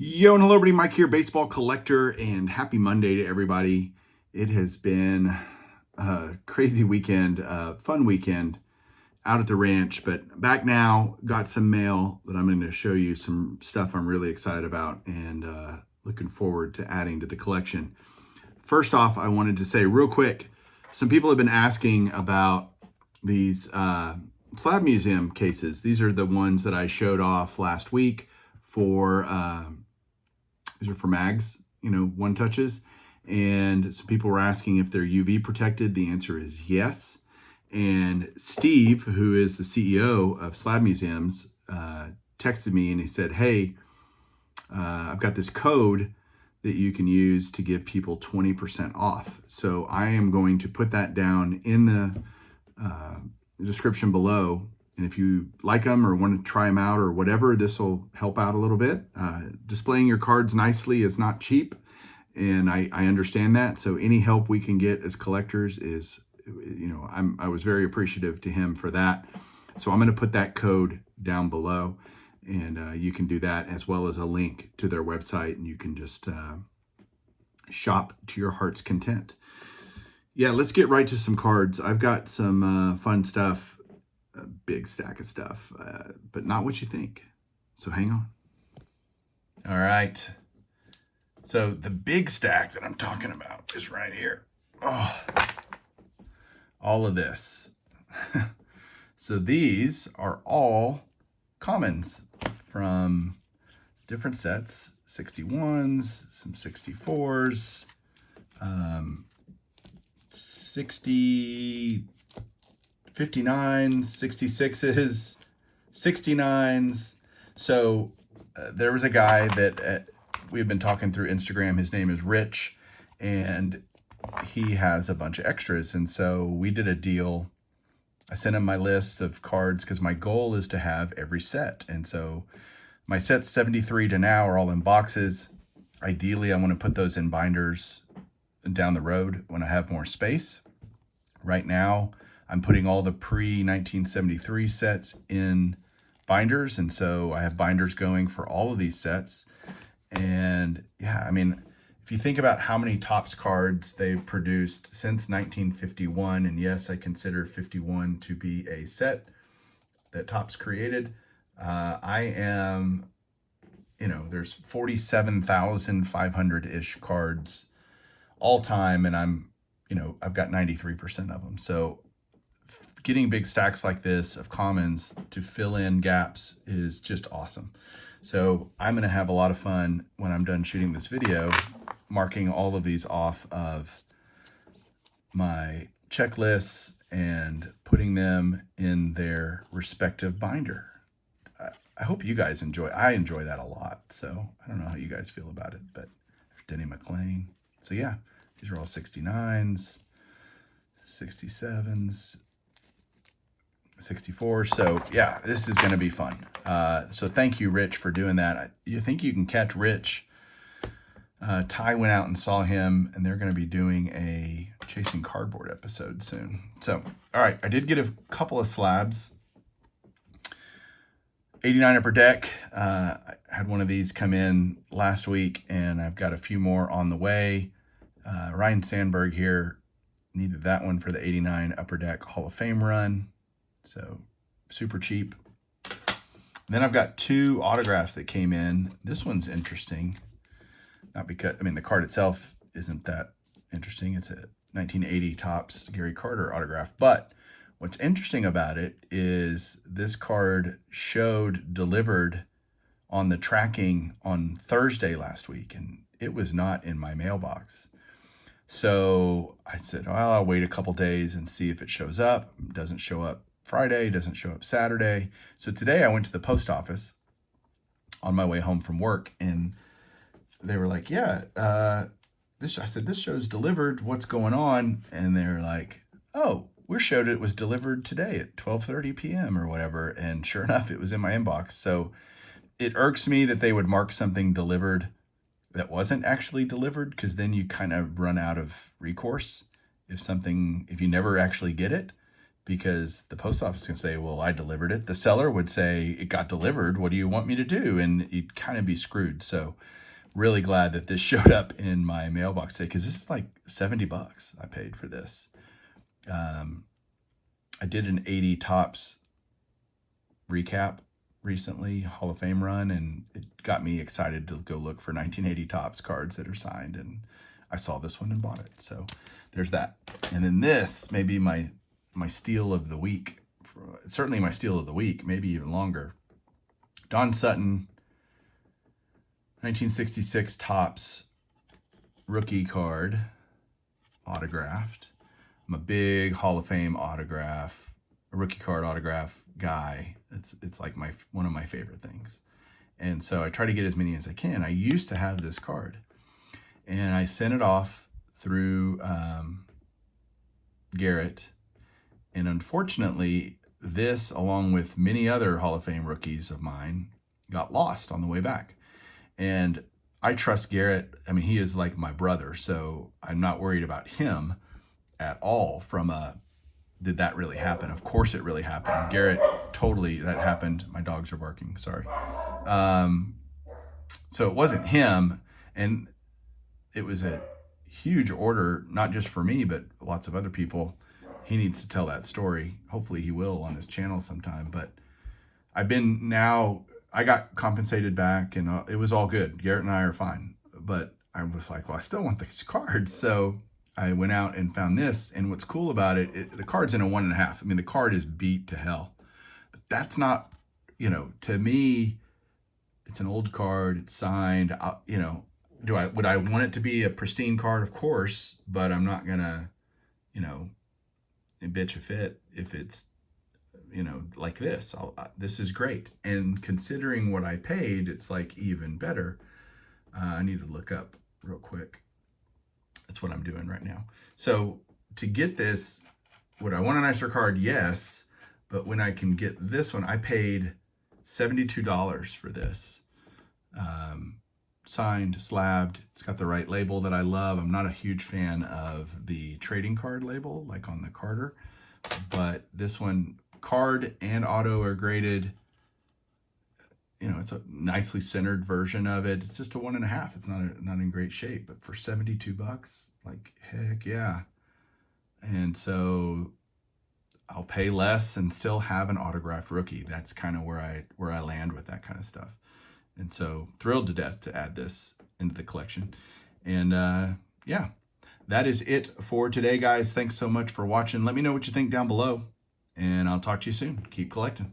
Yo, and hello, everybody. Mike here, baseball collector, and happy Monday to everybody. It has been a crazy weekend, fun weekend out at the ranch, but back now, got some mail that I'm going to show you, some stuff I'm really excited about and looking forward to adding to the collection. First off, I wanted to say real quick, some people have been asking about these Slab Museum cases. These are the ones that I showed off last week for... these are for mags, one touches. And some people were asking if they're UV protected. The answer is yes. And Steve, who is the CEO of Slab Museums, texted me and he said, hey, I've got this code that you can use to give people 20% off. So I am going to put that down in the description below. And if you like them or want to try them out or whatever, this will help out a little bit. Displaying your cards nicely is not cheap, and I understand that. So any help we can get as collectors is, I was very appreciative to him for that. So I'm going to put that code down below, and you can do that as well as a link to their website, and you can just shop to your heart's content. Yeah, let's get right to some cards. I've got some fun stuff. A big stack of stuff, but not what you think. So hang on. All right. So the big stack that I'm talking about is right here. Oh, all of this. So these are all commons from different sets, 61s, some 64s, 59s, 66s, 69s. So there was a guy that we've been talking through Instagram. His name is Rich, and he has a bunch of extras. And so we did a deal. I sent him my list of cards because my goal is to have every set. And so my sets 73 to now are all in boxes. Ideally, I want to put those in binders down the road when I have more space. Right now, I'm putting all the pre-1973 sets in binders, and so I have binders going for all of these sets. And yeah, I mean, if you think about how many Topps cards they've produced since 1951, and yes, I consider 51 to be a set that Topps created, I am, there's 47,500-ish cards all time, and I've got 93% of them. So getting big stacks like this of commons to fill in gaps is just awesome. So I'm going to have a lot of fun when I'm done shooting this video, marking all of these off of my checklists and putting them in their respective binder. I hope you guys enjoy. I enjoy that a lot. So I don't know how you guys feel about it, but Denny McLean. So yeah, these are all 69s, 67s, 64. So yeah, this is going to be fun. So thank you, Rich, for doing that. You think you can catch Rich? Ty went out and saw him, and they're going to be doing a Chasing Cardboard episode soon. So, all right, I did get a couple of slabs. 89 Upper Deck. I had one of these come in last week, and I've got a few more on the way. Ryan Sandberg here needed that one for the 89 Upper Deck Hall of Fame run. So super cheap. And then I've got two autographs that came in. This one's interesting. Not because, the card itself isn't that interesting. It's a 1980 Topps Gary Carter autograph. But what's interesting about it is this card showed delivered on the tracking on Thursday last week, and it was not in my mailbox. So I said, well, I'll wait a couple days and see if it shows up. It doesn't show up Friday, doesn't show up Saturday. So today I went to the post office on my way home from work, and they were like, yeah, I said, this show's delivered. What's going on? And they're like, oh, we showed it was delivered today at 12:30 p.m. or whatever. And sure enough, it was in my inbox. So it irks me that they would mark something delivered that wasn't actually delivered, because then you kind of run out of recourse if you never actually get it. because the post office can say, well, I delivered it. The seller would say, it got delivered. What do you want me to do? And you'd kind of be screwed. So really glad that this showed up in my mailbox today, because this is like $70 I paid for this. I did an 80 Topps recap recently, Hall of Fame run, and it got me excited to go look for 1980 Topps cards that are signed, and I saw this one and bought it. So there's that. And then this may be my steal of the week, certainly my steal of the week, maybe even longer. Don Sutton, 1966 Topps rookie card, autographed. I'm a big Hall of Fame rookie card autograph guy. It's like one of my favorite things. And so I try to get as many as I can. I used to have this card, and I sent it off through Garrett. And unfortunately, this, along with many other Hall of Fame rookies of mine, got lost on the way back. And I trust Garrett. I mean, he is like my brother, so I'm not worried about him at all from did that really happen? Of course it really happened. Garrett, totally, that happened. My dogs are barking, sorry. So it wasn't him, and it was a huge order, not just for me, but lots of other people. He needs to tell that story. Hopefully he will on his channel sometime. But I got compensated back, and it was all good. Garrett and I are fine. But I was like, well, I still want these cards. So I went out and found this. And what's cool about it, the card's in a 1.5. I mean, the card is beat to hell. But that's not, to me, it's an old card. It's signed. Would I want it to be a pristine card? Of course. But I'm not going to, bitch a fit if it's, like this. This is great. And considering what I paid, it's like even better. I need to look up real quick. That's what I'm doing right now. So to get this, would I want a nicer card? Yes. But when I can get this one, I paid $72 for this. Signed, slabbed. It's got the right label that I love. I'm not a huge fan of the trading card label, like on the Carter. But this one, card and auto are graded. It's a nicely centered version of it. It's just a 1.5. It's not in great shape, but for $72, like, heck yeah. And so I'll pay less and still have an autographed rookie. That's kind of where I land with that kind of stuff. And so thrilled to death to add this into the collection. And yeah, that is it for today, guys. Thanks so much for watching. Let me know what you think down below, and I'll talk to you soon. Keep collecting.